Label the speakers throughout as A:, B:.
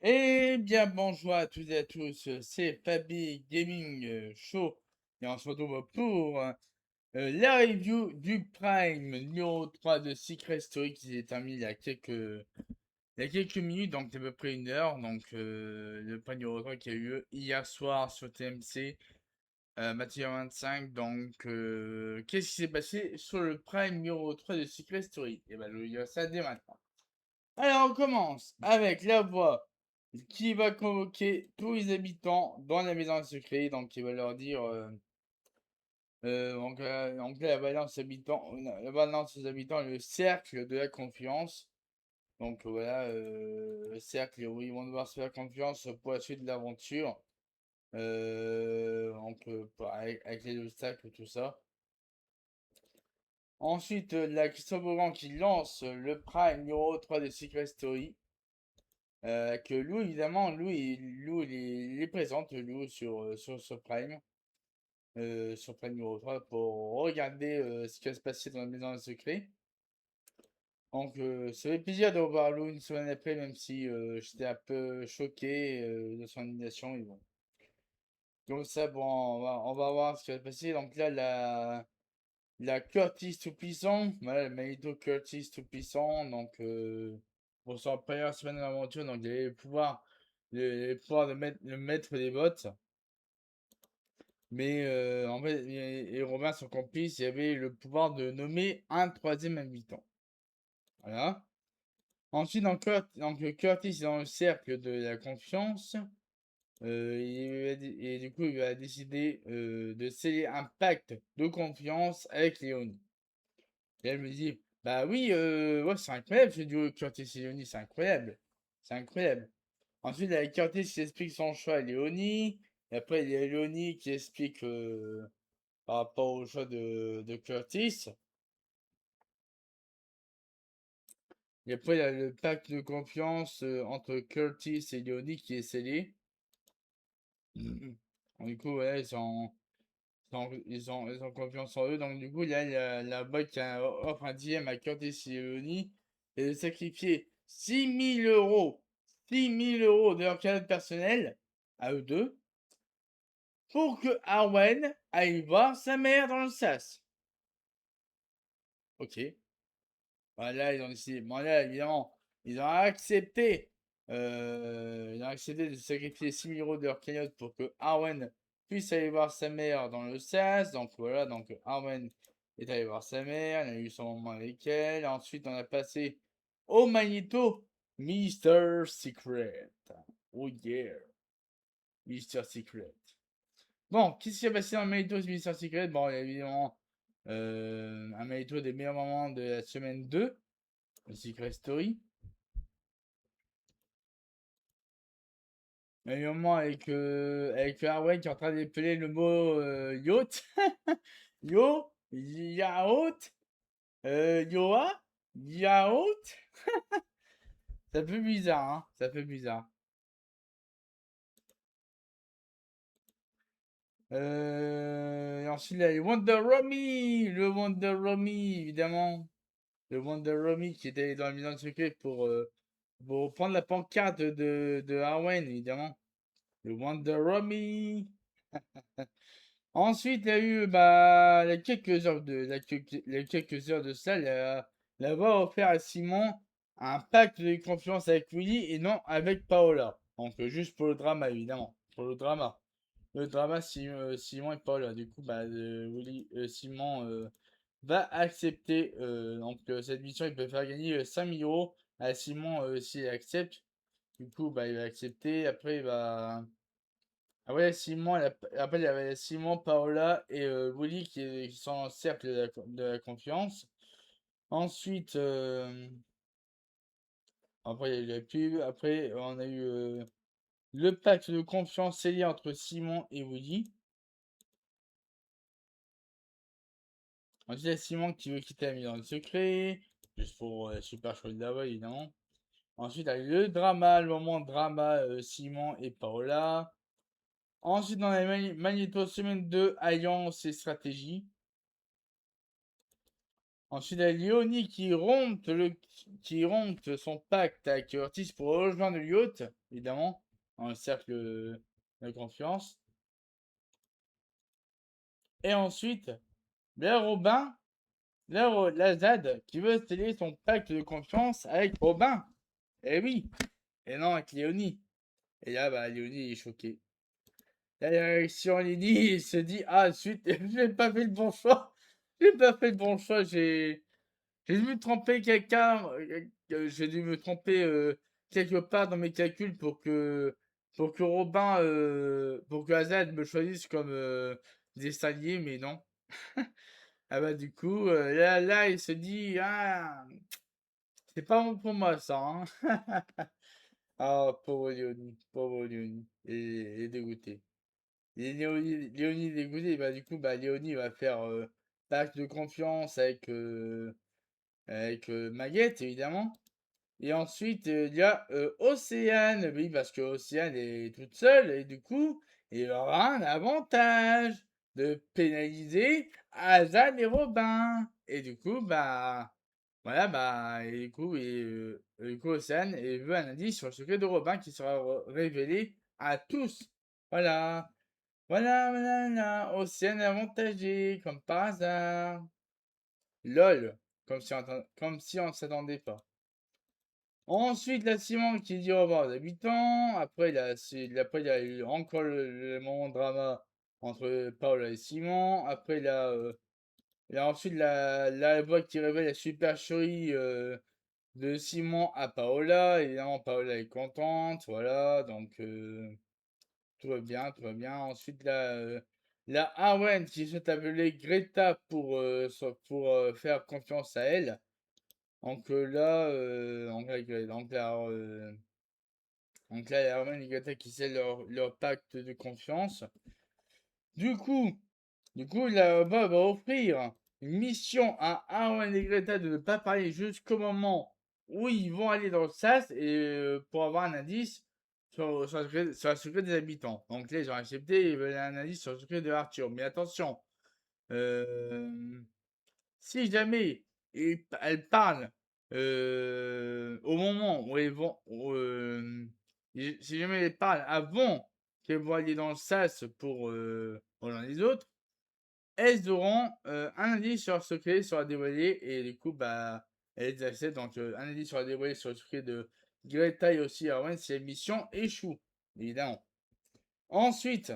A: Eh bien, bonjour à toutes et à tous, c'est Fabi Gaming Show et on se retrouve pour la review du Prime numéro 3 de Secret Story qui s'est terminé il y a quelques minutes, donc à peu près une heure. Donc, le Prime numéro 3 qui a eu lieu hier soir sur TMC, matin 25. Donc, qu'est-ce qui s'est passé sur le Prime numéro 3 de Secret Story? Et ben, je vais dire ça dès maintenant. Alors, on commence avec la voix qui va convoquer tous les habitants dans la maison secrète. Donc, il va leur dire donc là, la balance des habitants est le cercle de la confiance. Donc, voilà, le cercle où ils vont devoir se faire confiance pour la suite de l'aventure. Avec les obstacles, tout ça. Ensuite, la Christophe Beaugrand qui lance le Prime numéro 3 de Secret Story. Que Lou, évidemment, il est présente, Lou, sur Prime, sur Prime numéro 3, pour regarder ce qui va se passer dans la maison des secrets. Donc, ça fait plaisir de revoir Lou une semaine après, même si j'étais un peu choqué de son animation. Et bon. Comme ça, bon, on va voir ce qui va se passer. Donc là, la Curtis Tout-Puissant, voilà, le Magneto Curtis Tout-Puissant, donc pour sa première semaine d'aventure, donc il avait le pouvoir de mettre des bottes, mais en fait, et Robin, son complice, il avait le pouvoir de nommer un troisième habitant. Voilà. Ensuite, donc Curtis est dans le cercle de la confiance, et du coup, il va décider de sceller un pacte de confiance avec Léonie. Et elle me dit, bah oui, ouais, c'est incroyable ce duo Curtis et Léonie, c'est incroyable. C'est incroyable. Ensuite, il y a Curtis qui explique son choix à Léonie. Et après, il y a Léonie qui explique par rapport au choix de Curtis. Et après, il y a le pacte de confiance entre Curtis et Léonie qui est scellé. Donc, du coup, ouais, ils ont confiance en eux. Donc, du coup, il y a la boîte qui offre un DM à Curtis et Léonie et de sacrifier 6 000 euros, 6 000 euros de leur carrière personnelle à eux deux pour que Arwen aille voir sa mère dans le sas. Ok. Voilà, ils ont décidé. Bon, là, évidemment, ils ont accepté de sacrifier 6 000 euros de leur cagnotte pour que Arwen puisse aller voir sa mère dans le sas. Donc voilà, donc Arwen est allé voir sa mère, il a eu son moment avec elle. Ensuite, on a passé au Magneto Mister Secret. Oh yeah, Mister Secret. Bon, qu'est-ce qui s'est passé dans Magneto Mister Secret? Bon, il y a évidemment un Magneto des meilleurs moments de la semaine 2. Le Secret Story. Il y a un moment avec Arwen qui est en train d'épeler le mot yacht. Yo, yacht, yoa, yacht. Ça fait bizarre, hein. Ça fait bizarre. Et ensuite, il y a le Wonder Rummy. Le Wonder Rummy, évidemment. Le Wonder Rummy qui était dans la maison secrète pour prendre la pancarte de Arwen, évidemment. Le Wonder Rummy. Ensuite, il y a eu les quelques heures de ça, la voix offert à Simon un pacte de confiance avec Willy et non avec Paola. Donc juste pour le drama, évidemment. Pour le drama. Le drama, Simon et Paola. Du coup, Simon va accepter cette mission. Il peut faire gagner 5 000 euros à Simon s'il accepte. Du coup, il va accepter. Après, il va. Ah ouais, après, il y avait Simon, Paola et Willy qui sont en cercle de la confiance. Ensuite, après, il y a eu la pub. Après, on a eu le pacte de confiance scellé entre Simon et Willy. Ensuite, il y a Simon qui veut quitter la maison de secret. Juste pour super chouette d'avoir, évidemment. Ensuite, il y a eu le drama, le moment drama, Simon et Paola. Ensuite, on a Magneto semaine 2, Alliance et stratégie. Ensuite, il y a Léonie qui rompt son pacte avec Ortiz pour rejoindre le yacht, évidemment, dans le cercle de confiance. Et ensuite, là, Robin, la Zad, qui veut sceller son pacte de confiance avec Robin. Eh oui, et non avec Léonie. Et là, bah, Léonie est choquée. La réaction Léonie, il se dit, ah, suite, j'ai pas fait le bon choix. J'ai pas fait le bon choix, j'ai dû me tromper j'ai dû me tromper quelque part dans mes calculs pour que Robin, pour que Azad me choisisse comme destinalier, mais non. Ah bah du coup, là, il se dit, ah, c'est pas bon pour moi ça, hein. Ah, pauvre Léonie, et dégoûté. Et Léonie dégoûté, bah du coup, bah Léonie va faire pacte de confiance avec Maguette, évidemment. Et ensuite, il y a Océane. Oui, parce que Océane est toute seule. Et du coup, il aura un avantage de pénaliser Azan et Robin. Et du coup, bah. Voilà, bah. Du coup, Océane veut un indice sur le secret de Robin qui sera révélé à tous. Voilà. Voilà. Océane est avantagée, comme par hasard. LOL. Comme si on ne s'attendait pas. Ensuite, la Simon qui dit au revoir aux habitants. Après, il y a eu encore le moment de drama entre Paola et Simon. Après, il y a ensuite la voix qui révèle la supercherie de Simon à Paola. Évidemment, Paola est contente. Voilà, donc tout va bien, tout va bien. Ensuite, la Arwen qui souhaite appeler Greta pour faire confiance à elle. Donc là, donc là, il y a Herman et Gata qui scellent leur pacte de confiance. Du coup, là, Bob va offrir une mission à Arwen et Greta de ne pas parler jusqu'au moment où ils vont aller dans le sas et pour avoir un indice sur la secret des habitants. Donc là, ils ont accepté, ils veulent un indice sur le secret de Arthur. Mais attention, euh, si jamais elles parlent au moment où elles vont, si jamais elles parlent avant qu'elles vont aller dans le sas pour rejoindre les autres, elles auront un indice sur le secret sera dévoilé et du coup bah elles acceptent donc un indice sera dévoilé sur le secret de Greta et aussi Arwen si la mission échoue évidemment. Ensuite,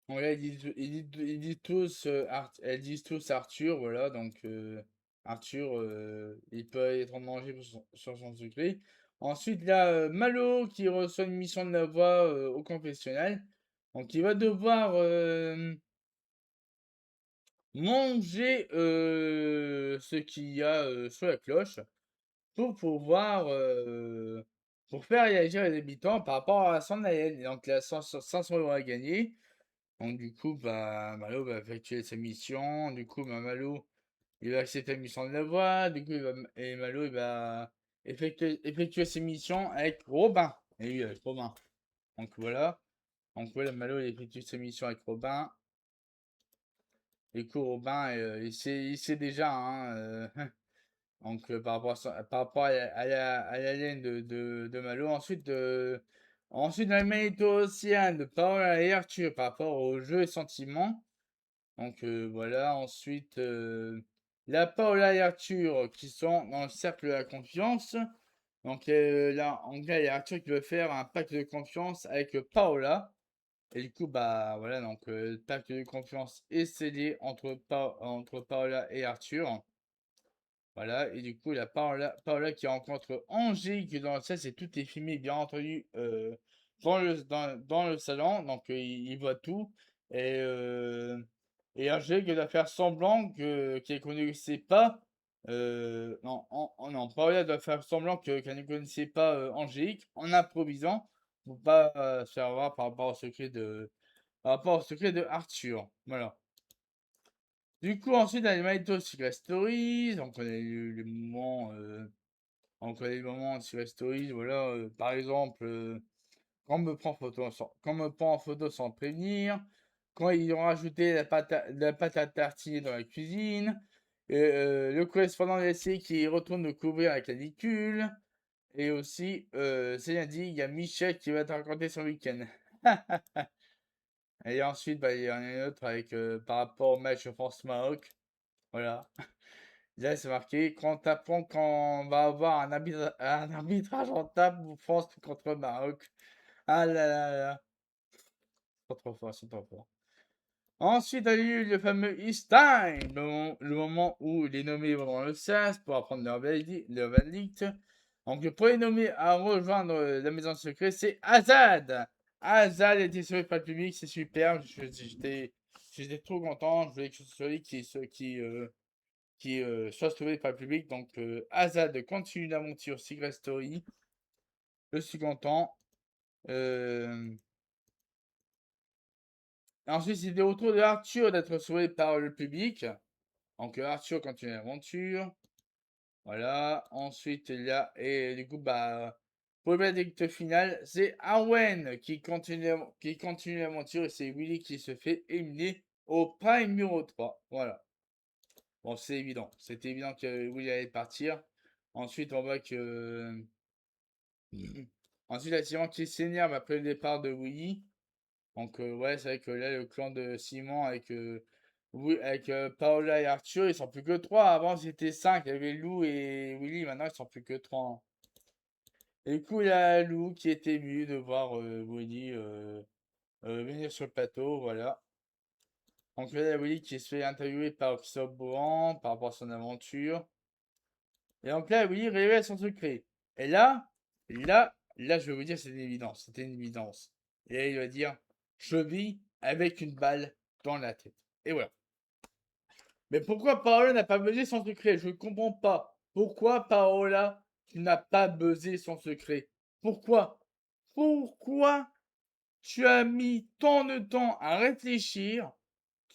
A: ouais, elles disent tous Arthur, voilà, donc Arthur, il peut être en danger sur son secret. Ensuite, là, Malo qui reçoit une mission de la voix au confessionnal. Donc, il va devoir manger ce qu'il y a sur la cloche pour pouvoir pour faire réagir les habitants par rapport à son AL. Et donc, là, 500 euros à gagner. Donc du coup, bah, Malo va effectuer sa mission. Du coup, bah, Malo, il va accepter la mission de la voix. Du coup, et Malo, il va effectuer ses missions avec Robin. Et oui, avec Robin. Donc voilà. Donc voilà, Malo, il effectue ses missions avec Robin. Du coup, Robin, il sait déjà, hein, donc par rapport à la laine de Malo. Ensuite, dans les Océane de Paola et Arthur par rapport au jeu et sentiments. Donc voilà, ensuite, la Paola et Arthur qui sont dans le cercle de la confiance. Donc là, en gars, il y a Arthur qui veut faire un pacte de confiance avec Paola. Et du coup, bah voilà, donc le pacte de confiance est scellé entre Paola et Arthur. Voilà, et du coup, il y a Paola qui rencontre Angélique dans le sas et tout est filmé, bien entendu, dans le salon. Donc, il voit tout. Et, euh, et Angélique doit faire semblant qu'elle ne connaissait pas. Non, Paola doit faire semblant qu'elle ne connaissait pas Angélique en improvisant pour pas se faire avoir par rapport au secret de Arthur. Voilà. Du coup, ensuite, dans les Magneto Secret Stories, donc on a eu les moments Donc les moments sur les stories, voilà, par exemple, quand on me prend en photo sans prévenir, quand ils ont rajouté la pâte à tartiner dans la cuisine, le correspondant laissé qui retourne le couvrir la canicule, et aussi, c'est bien dit, il y a Michel qui va te raconter son week-end. Et ensuite, bah, il y en a une autre avec, par rapport au match France-Maroc. Voilà. Là, c'est marqué, quand t'apprends qu'on va avoir un arbitrage en table pour France contre le Maroc. Ah là là là. Trop fort, c'est trop fort. Ensuite a eu le fameux East Time, le moment où les nommés vont dans le SAS pour apprendre leur verdict. Donc le premier nommé à rejoindre la maison secrète, c'est Azad. Azad était sauvé par le public, c'est super. J'étais trop content. Je voulais que ce soit lui qui soit sauvé par le public. Donc Azad continue l'aventure Secret Story. Je suis content. Ensuite, c'était au tour de Arthur d'être sauvé par le public. Donc Arthur continue l'aventure. Voilà. Ensuite, il y a. Et du coup, bah. Pour le verdict final, c'est Arwen qui continue l'aventure et c'est Willy qui se fait éliminer au prime numéro 3. Voilà. Bon, c'est évident. C'était évident que Willy allait partir. Ensuite, on voit que. Ensuite, la Simon qui s'énerve après le départ de Willy. Donc, ouais, c'est vrai que là, le clan de Simon avec Paola et Arthur, ils sont plus que 3. Avant, c'était 5. Il y avait Lou et Willy. Maintenant, ils sont plus que 3. Et du coup, il y a Lou qui est ému de voir Willy venir sur le plateau. Voilà. Donc là, il y a Willy qui se fait interviewer par Christophe Beaugrand par rapport à son aventure. Et donc là, Willy révèle son secret. Et là, je vais vous dire, c'est une évidence. C'était une évidence. Et là, il va dire, je vis avec une balle dans la tête. Et voilà. Mais pourquoi Paola n'a pas buzzé son secret? Je ne comprends pas. Pourquoi Paola, tu n'as pas buzzé son secret? Pourquoi? Pourquoi tu as mis tant de temps à réfléchir?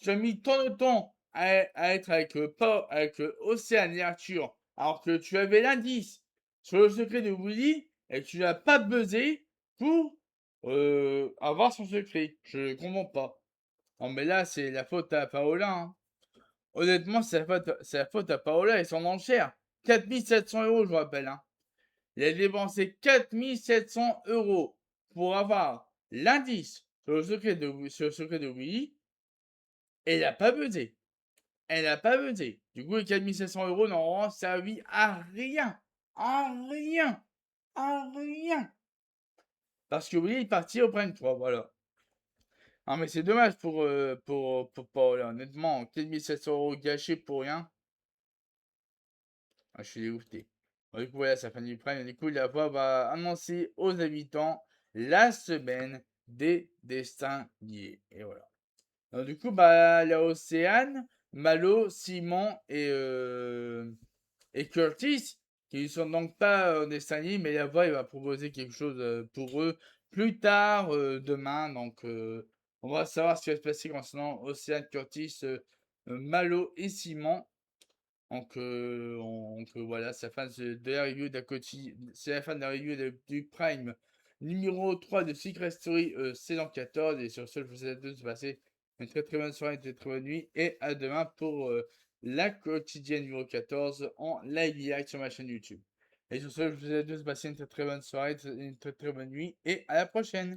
A: Tu as mis tant de temps à être avec Océane et Arthur, alors que tu avais l'indice sur le secret de Willy et que tu n'as pas buzzé pour avoir son secret. Je ne comprends pas. Non, mais là, c'est la faute à Paola, hein. Honnêtement, c'est la faute à Paola et son enchère. 4700 €, je vous rappelle, hein. Il a dépensé 4700 € pour avoir l'indice sur le secret de Willy et il n'a pas buzzé. Elle n'a pas buzzé. Du coup, les 4700 € n'auront servi à rien. À rien. À rien. Parce que Willy est parti au prime 3, voilà. Ah, mais c'est dommage pour Paola. Honnêtement, 4700 € gâchés pour rien. Ah, je suis dégoûté. Bon, du coup, voilà, ça fin du prime. Du coup, la voix va annoncer aux habitants la semaine des destins liés. Et voilà. Donc, du coup, bah, il y a Océane, Malo, Simon et Curtis qui ne sont donc pas en dessin animé, mais la voix il va proposer quelque chose pour eux plus tard demain. Donc, on va savoir ce qui va se passer concernant Océane, Curtis, Malo et Simon. Donc, voilà, c'est la fin de la review c'est la fin de la review du Prime numéro 3 de Secret Story saison 14. Et sur ce, je vous souhaite de passer une très très bonne soirée, une très très bonne nuit. Et à demain pour la quotidienne numéro 14 en live direct sur ma chaîne YouTube. Et sur ce, je vous souhaite de passer une très très bonne soirée, une très très bonne nuit. Et à la prochaine!